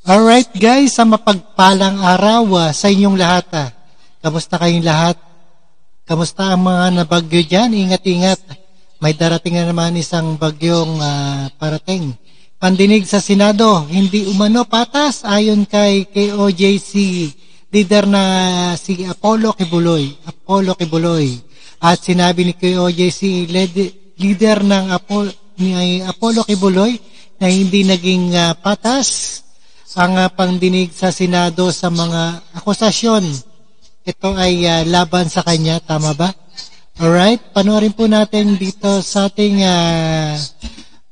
Alright guys, sa mapagpalang araw sa inyong lahat. Kamusta kayong lahat? Kamusta ang mga nabagyo dyan? Ingat-ingat. May darating na naman isang bagyong parating. Pandinig sa Senado, hindi umano patas ayon kay KOJC leader na si Apollo Kibuloy. At sinabi ni KOJC leader ng Apollo Kibuloy na hindi naging patas ang pangdinig sa Senado sa mga akusasyon. Ito ay laban sa kanya, tama ba? Alright, panoorin po natin dito sa ating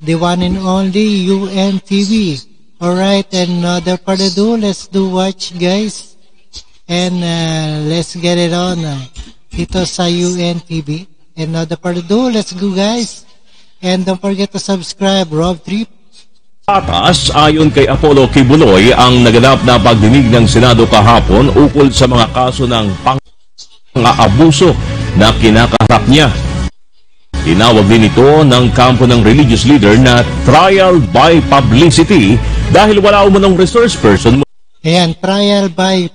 the one and only UNTV. Alright, and without further ado, let's do watch guys. And let's get it on dito sa UNTV. And without further ado, let's go guys. And don't forget to subscribe, Rob Trip. Patas ayon kay Apollo Kibuloy ang naganap na pagdinig ng Senado kahapon ukol sa mga kaso ng pang-aabuso na kinakaharap niya. Tinawag din ito ng kampo ng religious leader na trial by publicity dahil wala umanong resource person. Ayan, trial by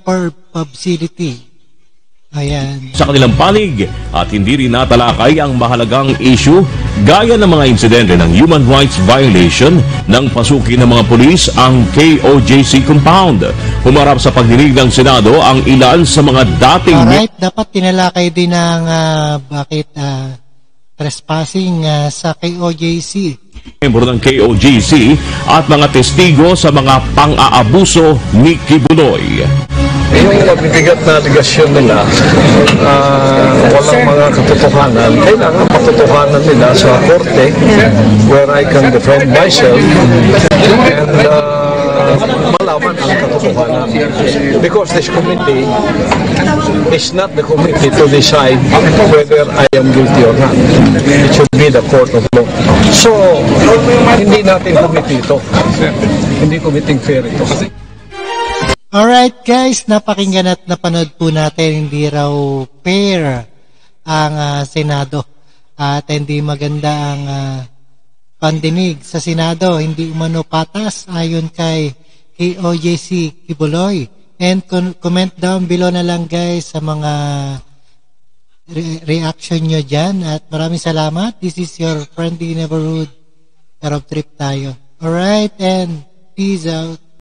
publicity. Ayan. Sa kanilang panig at hindi rin natalakay ang mahalagang issue gaya ng mga insidente ng human rights violation ng pasukin ng mga pulis ang KOJC compound. Humarap sa pagdinig ng Senado ang ilan sa mga dating... Alright, dapat tinalakay din ng bakit trespassing sa KOJC. Membro ng KOJC at mga testigo sa mga pang-aabuso ni Kibuloy. Yung mabibigat na aligasyon nila, walang mga katotohanan. Kailangan patotohanan nila sa korte where I can defend myself and malaman ang katotohanan. Because this committee is not the committee to decide whether I am guilty or not. It should be the court of law. So, hindi natin committee ito. Hindi committee fair ito. Alright guys, napakinggan at napanood po natin, hindi raw fair ang Senado at hindi maganda ang pandinig sa Senado, hindi umano patas ayon kay KOJC Kibuloy. And comment down below na lang guys sa mga reaction nyo dyan at maraming salamat. This is your friendly neighborhood Rob Trip tayo. Alright, and peace out.